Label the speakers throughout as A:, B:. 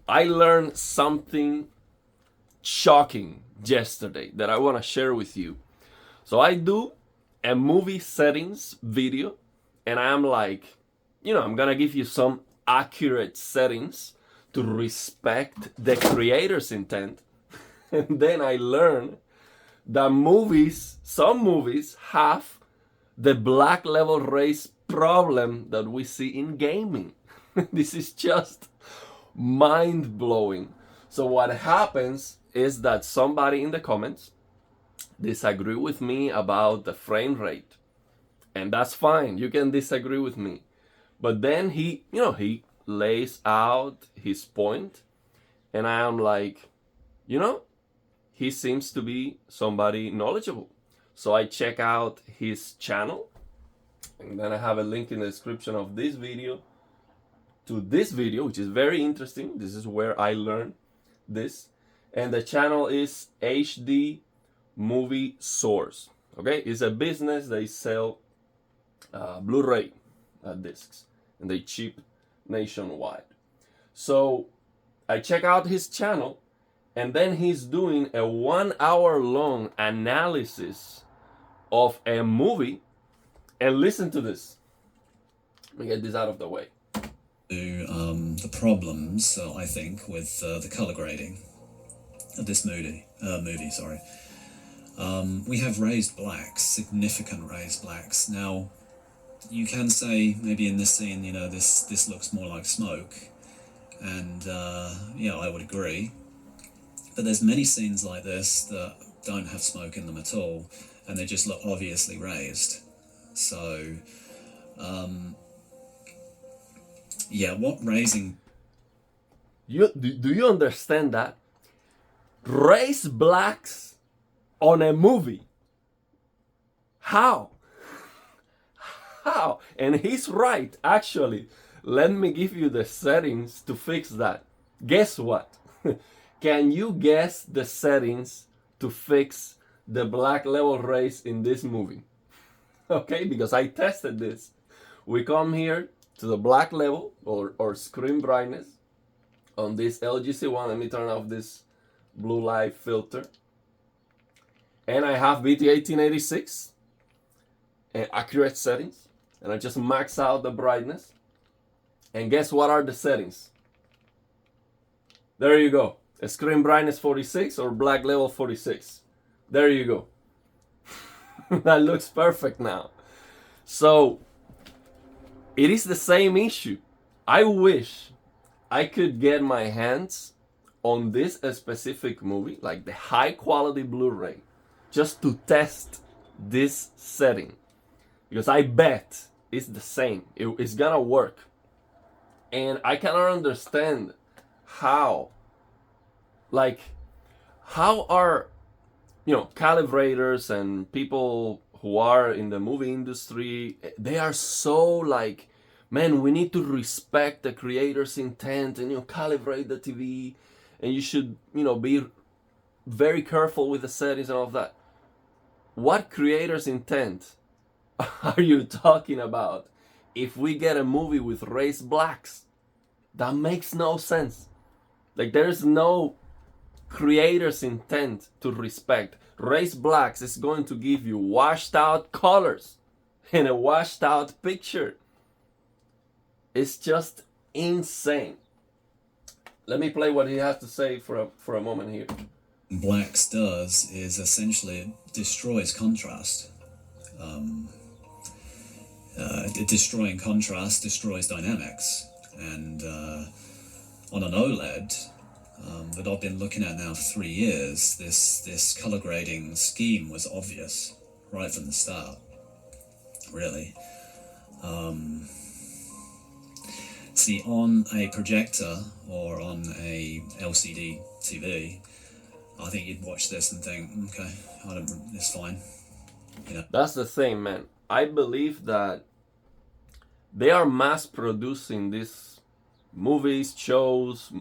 A: I learned something shocking yesterday that I want to share with you. So I do a movie settings video, and I'm like, I'm gonna give you some accurate settings to respect the creator's intent. And then I learned that some movies have the black level race problem that we see in gaming. This is just mind blowing. So what happens is that somebody in the comments disagree with me about the frame rate, and that's fine. You can disagree with me, but then he lays out his point, and I am like, he seems to be somebody knowledgeable. So I check out his channel, and then I have a link in the description of this video to this video, which is very interesting. This is where I learned this. And the channel is HD Movie Source. Okay, it's a business. They sell Blu-ray discs, and they ship nationwide. So I check out his channel, and then he's doing a 1 hour long analysis of a movie. And listen to this. Let me get this out of the way.
B: The problems, I think, with the color grading of this movie. We have raised blacks, significant raised blacks. Now, you can say maybe in this scene, this looks more like smoke, and I would agree. But there's many scenes like this that don't have smoke in them at all, and they just look obviously raised. So, what raising?
A: Do you understand that? Raise blacks on a movie. How? How? And he's right, actually. Let me give you the settings to fix that. Guess what? Can you guess the settings to fix the black level race in this movie? Okay, because I tested this. We come here to the black level or screen brightness on this LG C1. Let me turn off this blue light filter. And I have BT1886 and accurate settings. And I just max out the brightness. And guess what are the settings? There you go. A screen brightness 46 or black level 46. There you go. That looks perfect now. So it is the same issue. I wish I could get my hands on this specific movie, like the high quality Blu-ray, just to test this setting, because I bet it's the same. It's gonna work. And I cannot understand how are calibrators and people who are in the movie industry, they are so man, we need to respect the creator's intent and calibrate the TV, and you should be very careful with the settings and all of that. What creator's intent are you talking about if we get a movie with raised blacks? That makes no sense. There's no creator's intent to respect. Raised blacks is going to give you washed out colors and a washed out picture. It's just insane. Let me play what he has to say for a moment here.
B: Blacks does is essentially it destroys contrast. Destroying contrast destroys dynamics, and on an OLED that I've been looking at now for 3 years, this color grading scheme was obvious right from the start, really. See, on a projector or on a LCD TV, I think you'd watch this and think, okay, it's fine.
A: That's the thing, man. I believe that they are mass producing these movies, shows,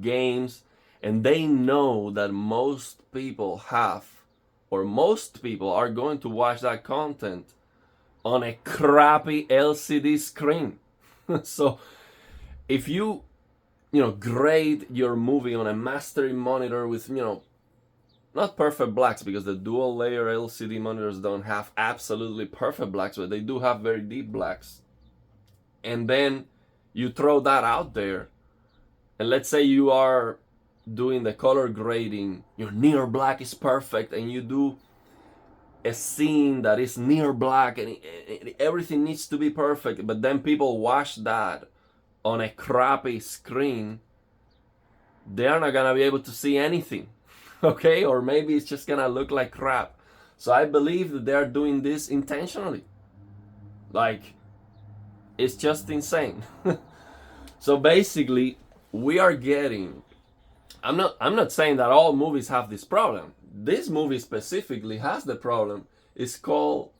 A: games, and they know that most people are going to watch that content on a crappy LCD screen. So if you grade your movie on a mastering monitor with, not perfect blacks, because the dual layer LCD monitors don't have absolutely perfect blacks, but they do have very deep blacks. And then you throw that out there, and let's say you are doing the color grading, your near black is perfect, and you do a scene that is near black, and everything needs to be perfect, but then people watch that on a crappy screen, they're not gonna be able to see anything, okay? Or maybe it's just gonna look like crap. So I believe that they're doing this intentionally. Like, it's just insane. So basically, we are getting, I'm not saying that all movies have this problem. This movie specifically has the problem. It's called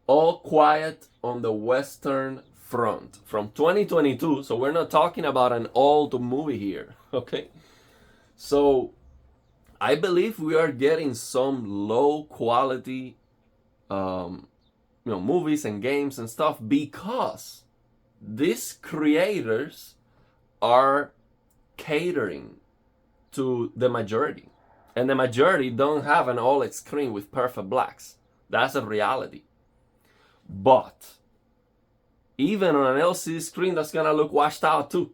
A: All Quiet on the Western Front from 2022. So we're not talking about an old movie here, okay? So I believe we are getting some low quality movies and games and stuff because these creators are catering to the majority, and the majority don't have an OLED screen with perfect blacks. That's a reality. But even on an LCD screen, that's gonna look washed out too.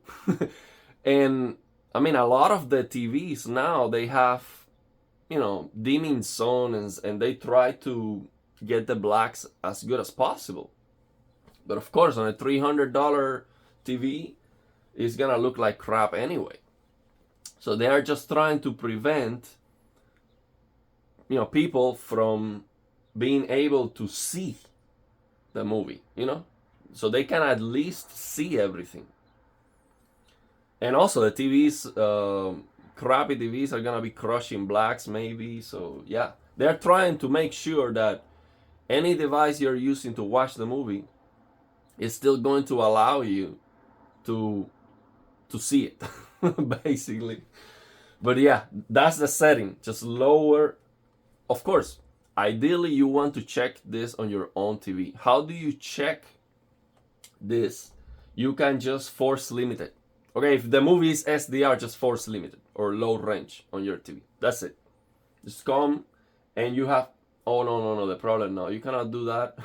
A: And I mean, a lot of the TVs now, they have dimming zones, and they try to get the blacks as good as possible. But of course, on a $300 TV, it's gonna look like crap anyway. So they are just trying to prevent people from being able to see the movie, so they can at least see everything. And also the TVs, crappy TVs are gonna be crushing blacks maybe. So yeah, they're trying to make sure that any device you're using to watch the movie is still going to allow you to see it, basically. But yeah, that's the setting. Just lower. Of course, ideally you want to check this on your own TV. How do you check this? You can just force limit it. Okay, if the movie is SDR, just force limited or low range on your TV. That's it. Just come and you have. Oh no! The problem now. You cannot do that.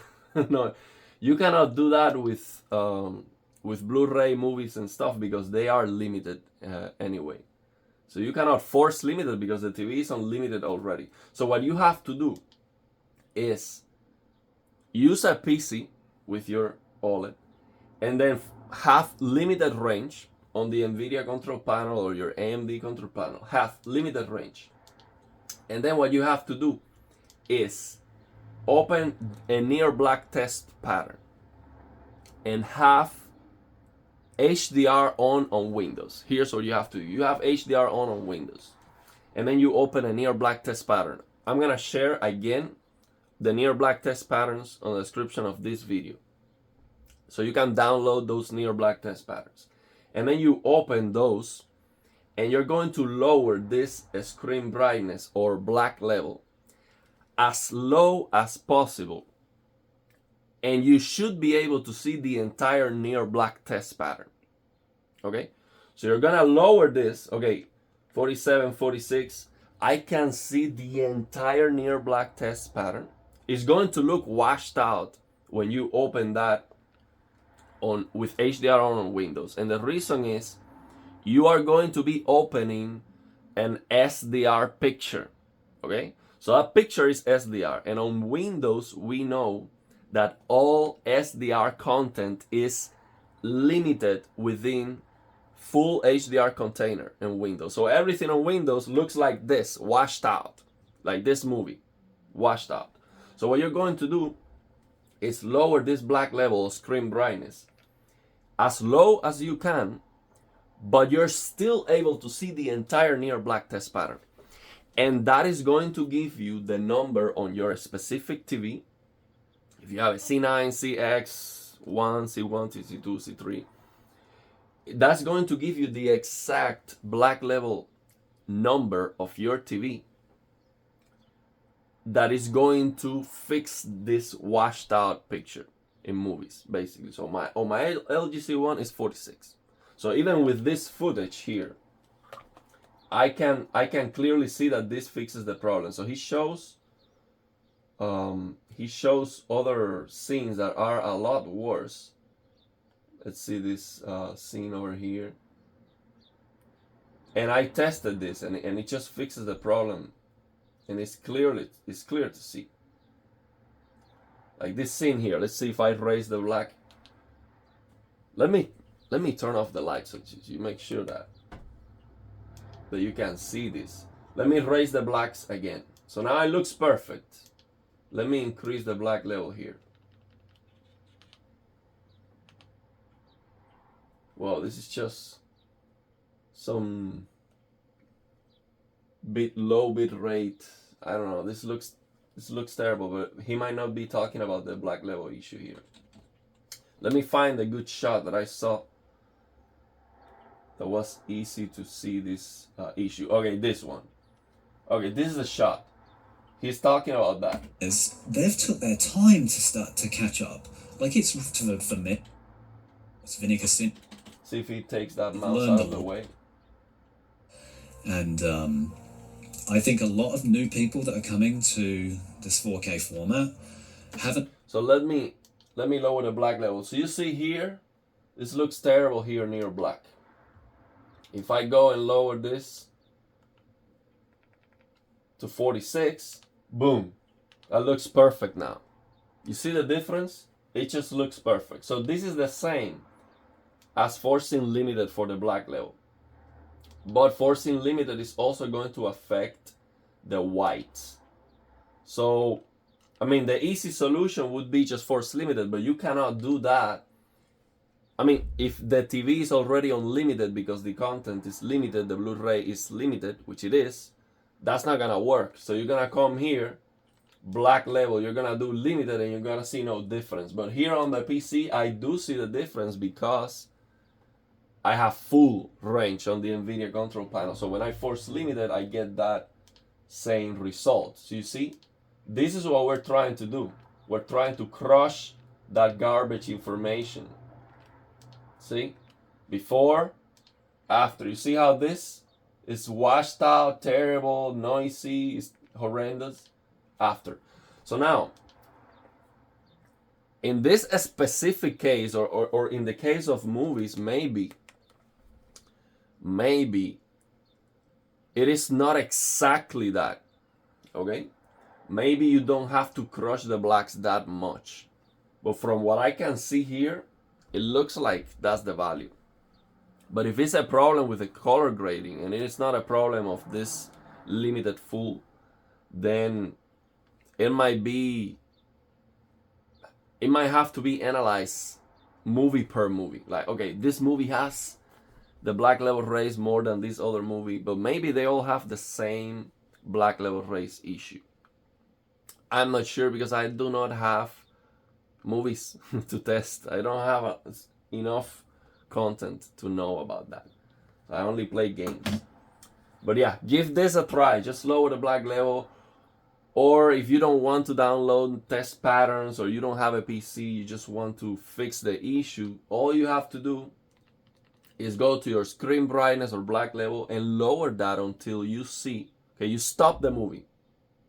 A: No, you cannot do that with Blu-ray movies and stuff because they are limited anyway. So you cannot force limited because the TV is unlimited already. So what you have to do is use a PC with your OLED and then have limited range on the NVIDIA control panel or your AMD control panel. Have limited range. And then what you have to do is open a near black test pattern and have HDR on Windows. Here's what you have to do. You have HDR on Windows. And then you open a near black test pattern. I'm gonna share again the near black test patterns on the description of this video. So you can download those near black test patterns. And then you open those and you're going to lower this screen brightness or black level as low as possible. And you should be able to see the entire near black test pattern. Okay? So you're gonna lower this, okay, 47, 46. I can see the entire near black test pattern. It's going to look washed out when you open that on with HDR on Windows. And the reason is you are going to be opening an SDR picture. Okay? So that picture is SDR. And on Windows, we know that all SDR content is limited within full HDR container in Windows. So everything on Windows looks like this, washed out, like this movie, washed out. So what you're going to do is lower this black level of screen brightness as low as you can, but you're still able to see the entire near black test pattern. And that is going to give you the number on your specific TV. If you have a C9, CX, C1, C2, C3, that's going to give you the exact black level number of your TV that is going to fix this washed out picture in movies, basically. So on my LG C1 is 46. So even with this footage here, I can clearly see that this fixes the problem. So he shows other scenes that are a lot worse. Let's see this scene over here. And I tested this, and it just fixes the problem, and it's clear to see. Like this scene here. Let's see if I raise the black. Let me turn off the light so you make sure that you can see this. Let me raise the blacks again. So now it looks perfect. Let me increase the black level here. Wow, this is just some low bit rate. I don't know. This looks terrible, but he might not be talking about the black level issue here. Let me find a good shot that I saw that was easy to see this issue. Okay, this one. Okay, this is a shot. He's talking about that.
B: They've took their time to start to catch up. Like it's for me. It's Vinegar Sin.
A: See if he takes that mouse out of the way.
B: And I think a lot of new people that are coming to this 4K format haven't.
A: So let me lower the black level. So you see here, this looks terrible here near black. If I go and lower this to 46, boom, that looks perfect now. You see the difference? It just looks perfect. So this is the same as forcing limited for the black level. But forcing limited is also going to affect the whites. So, I mean, the easy solution would be just force limited, but you cannot do that. I mean, if the TV is already unlimited because the content is limited, the Blu-ray is limited, which it is, that's not gonna work. So you're gonna come here, black level, you're gonna do limited, and you're gonna see no difference. But here on the PC, I do see the difference because I have full range on the NVIDIA control panel. So when I force limited, I get that same result. So you see, this is what we're trying to do. We're trying to crush that garbage information. See? Before, after. You see how this is washed out, terrible, noisy, it's horrendous? After. So now, in this specific case, or in the case of movies, maybe it is not exactly that. Okay? Maybe you don't have to crush the blacks that much. But from what I can see here, it looks like that's the value. But if it's a problem with the color grading and it's not a problem of this limited full, then it might have to be analyzed movie per movie. Like, okay, this movie has the black level raise more than this other movie, but maybe they all have the same black level raise issue. I'm not sure because I do not have movies to test. I don't have enough content to know about that. I only play games. But yeah, give this a try. Just lower the black level. Or if you don't want to download test patterns, or you don't have a PC, you just want to fix the issue, all you have to do is go to your screen brightness or black level and lower that until you see, okay, you stop the movie.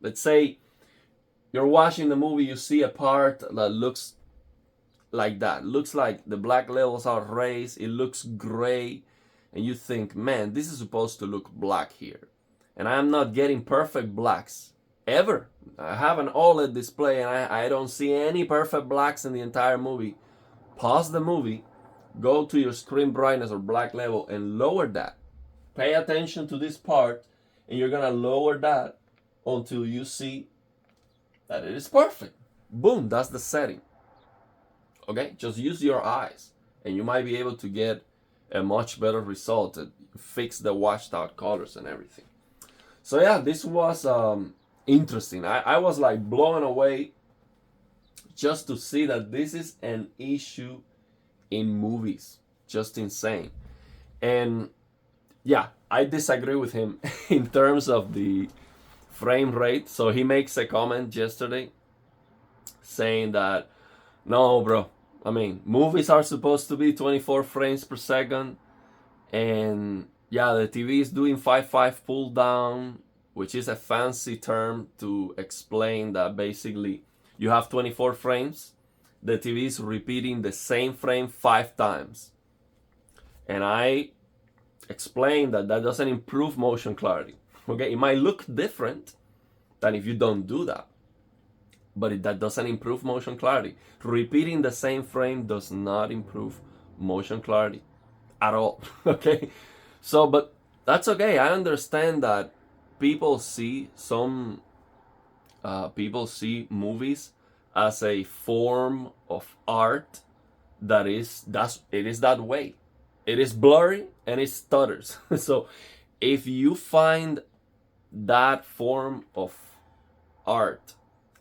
A: Let's say you're watching the movie, you see a part that looks like that. Looks like the black levels are raised, it looks gray, and you think, man, this is supposed to look black here. And I am not getting perfect blacks, ever. I have an OLED display and I don't see any perfect blacks in the entire movie. Pause the movie, go to your screen brightness or black level and lower that. Pay attention to this part, and you're gonna lower that until you see that it is perfect. Boom, that's the setting. Okay, just use your eyes and you might be able to get a much better result and fix the washed out colors and everything. So yeah, this was interesting. I was like blown away just to see that this is an issue in movies. Just insane. And yeah, I disagree with him in terms of the frame rate. So he makes a comment yesterday saying that, no, bro, I mean, movies are supposed to be 24 frames per second. And yeah, the TV is doing 5/5 pull down, which is a fancy term to explain that basically you have 24 frames. The TV is repeating the same frame 5 times. And I explained that that doesn't improve motion clarity. Okay, it might look different than if you don't do that, but that doesn't improve motion clarity. Repeating the same frame does not improve motion clarity at all. Okay, so but that's okay. I understand that people see movies as a form of art it is that way. It is blurry and it stutters. So if you find that form of art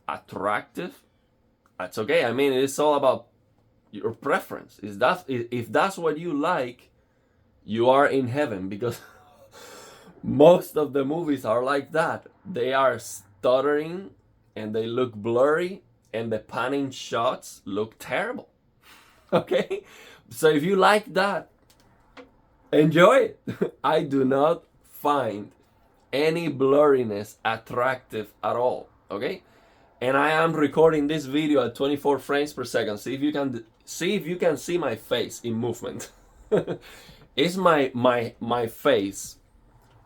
A: attractive, that's okay. I mean, it's all about your preference. If that's what you like, you are in heaven, because most of the movies are like that. They are stuttering and they look blurry and the panning shots look terrible. Okay? So if you like that, enjoy it. I do not find any blurriness attractive at all. Okay? And I am recording this video at 24 frames per second. See if you can see my face in movement. Is my face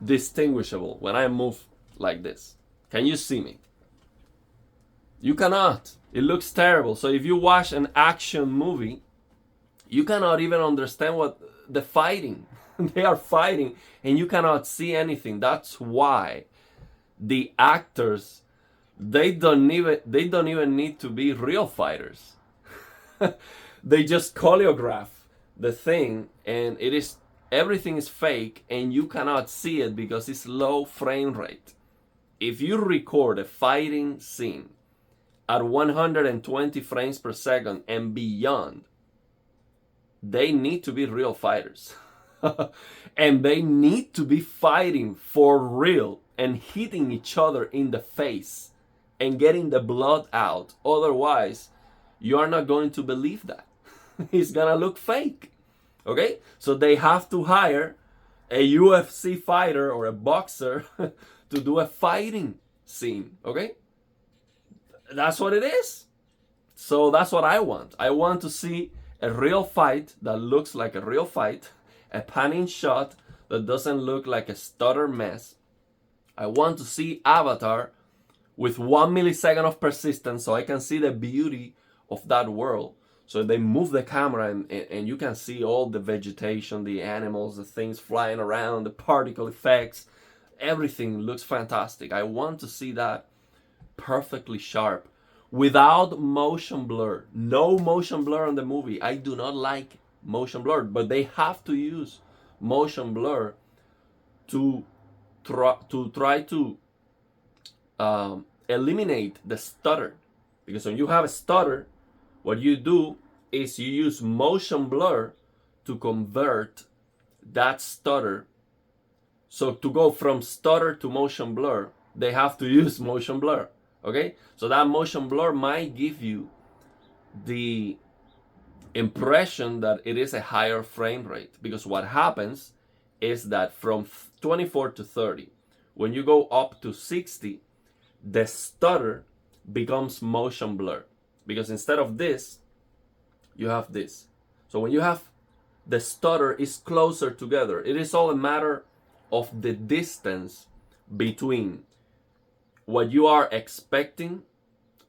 A: distinguishable when I move like this? Can you see me? You cannot. It looks terrible. So if you watch an action movie, you cannot even understand what the fighting. They are fighting and you cannot see anything. That's why the actors, they don't even need to be real fighters. They just choreograph the thing, and everything is fake and you cannot see it because it's low frame rate. If you record a fighting scene at 120 frames per second and beyond, they need to be real fighters. And they need to be fighting for real and hitting each other in the face and getting the blood out. Otherwise, you are not going to believe that. It's gonna look fake. Okay? So they have to hire a UFC fighter or a boxer to do a fighting scene. Okay? That's what it is. So that's what I want. I want to see a real fight that looks like a real fight, a panning shot that doesn't look like a stutter mess. I want to see Avatar with 1 millisecond of persistence so I can see the beauty of that world. So they move the camera and you can see all the vegetation, the animals, the things flying around, the particle effects. Everything looks fantastic. I want to see that perfectly sharp without motion blur. No motion blur on the movie. I do not like motion blur, but they have to use motion blur to try to eliminate the stutter. Because when you have a stutter, what you do is you use motion blur to convert that stutter. So to go from stutter to motion blur, they have to use motion blur. Okay? So that motion blur might give you the impression that it is a higher frame rate. Because what happens is that from 24 to 30, when you go up to 60, the stutter becomes motion blur. Because instead of this, you have this. So when you have the stutter is closer together, it is all a matter of the distance between what you are expecting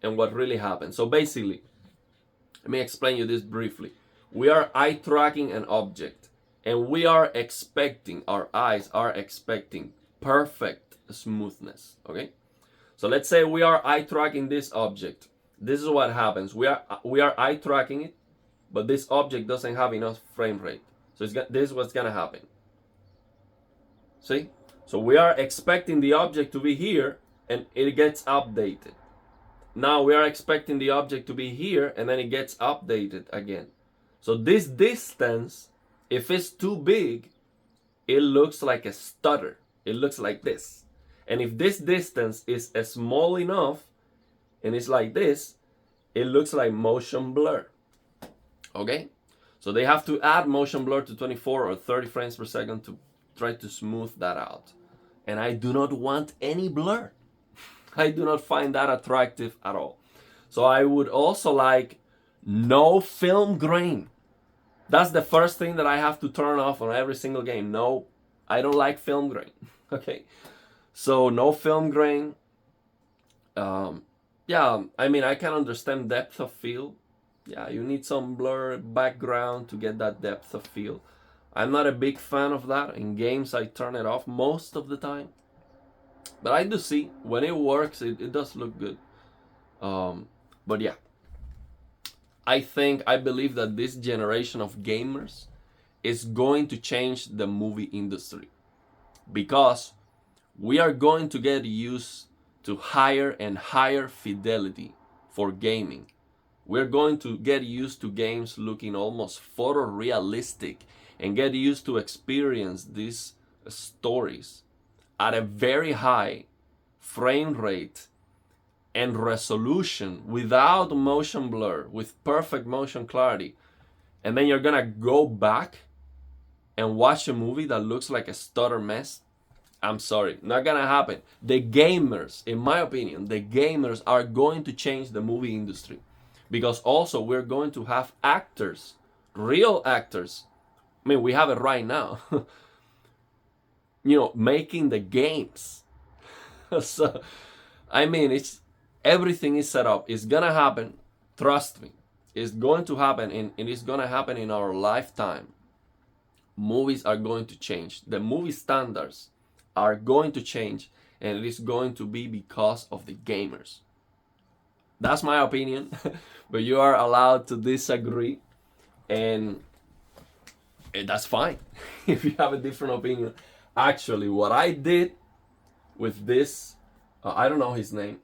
A: and what really happens. So basically, let me explain you this briefly. We are eye tracking an object and we are expecting, our eyes are expecting perfect smoothness, okay? So let's say we are eye tracking this object. This is what happens. We are eye tracking it, but this object doesn't have enough frame rate. So this is what's gonna happen. See? So we are expecting the object to be here and it gets updated. Now we are expecting the object to be here and then it gets updated again. So this distance, if it's too big, it looks like a stutter. It looks like this. And if this distance is small enough and it's like this, it looks like motion blur. Okay? So they have to add motion blur to 24 or 30 frames per second to try to smooth that out. And I do not want any blur. I do not find that attractive at all. So I would also like no film grain. That's the first thing that I have to turn off on every single game. No, I don't like film grain. Okay, so no film grain. Yeah, I mean, I can understand depth of field. Yeah, you need some blur background to get that depth of field. I'm not a big fan of that. In games, I turn it off most of the time. But I do see, when it works, it does look good. But yeah, I believe that this generation of gamers is going to change the movie industry, because we are going to get used to higher and higher fidelity for gaming. We're going to get used to games looking almost photorealistic and get used to experience these stories at a very high frame rate and resolution without motion blur, with perfect motion clarity. And then you're gonna go back and watch a movie that looks like a stutter mess. I'm sorry, not gonna happen. The gamers, in my opinion, the gamers are going to change the movie industry, because also we're going to have actors, real actors. I mean, we have it right now. Making the games. So, I mean, everything is set up. It's gonna happen. Trust me, it's going to happen, and it's gonna happen in our lifetime. Movies are going to change. The movie standards are going to change, and it is going to be because of the gamers. That's my opinion, but you are allowed to disagree, and that's fine if you have a different opinion. Actually, what I did with this, I don't know his name,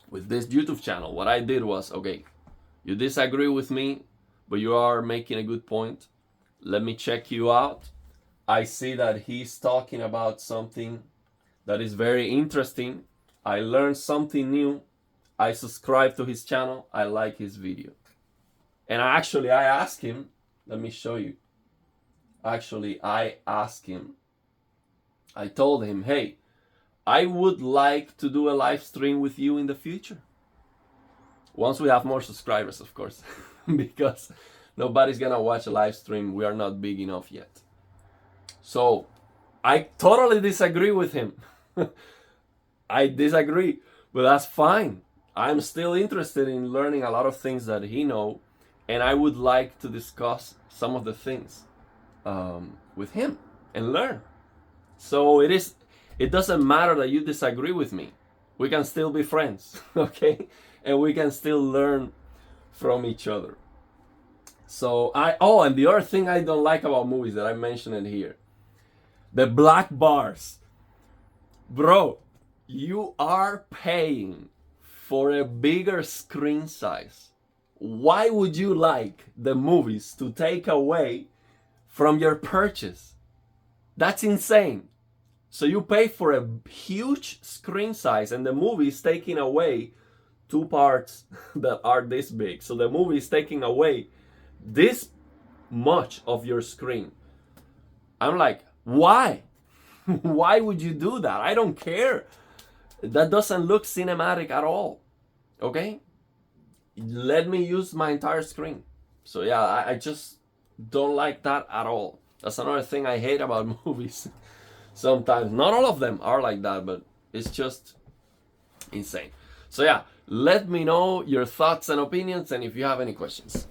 A: with this YouTube channel, what I did was, okay, you disagree with me, but you are making a good point. Let me check you out. I see that he's talking about something that is very interesting. I learned something new. I subscribe to his channel. I like his video. And I asked him, let me show you. Actually, I asked him, I told him, hey, I would like to do a live stream with you in the future. Once we have more subscribers, of course, because nobody's gonna watch a live stream. We are not big enough yet. So I totally disagree with him. I disagree, but that's fine. I'm still interested in learning a lot of things that he knows, and I would like to discuss some of the things with him and learn. So it doesn't matter that you disagree with me. We can still be friends, okay? And we can still learn from each other. So and the other thing I don't like about movies that I mentioned it here, the black bars. Bro, you are paying for a bigger screen size. Why would you like the movies to take away from your purchase? That's insane. So you pay for a huge screen size, and the movie is taking away 2 parts that are this big. So the movie is taking away this much of your screen. I'm like, why? Why would you do that? I don't care. That doesn't look cinematic at all. Okay? Let me use my entire screen. So yeah, I just don't like that at all. That's another thing I hate about movies. Sometimes, not all of them are like that, but it's just insane. So yeah, let me know your thoughts and opinions, and if you have any questions.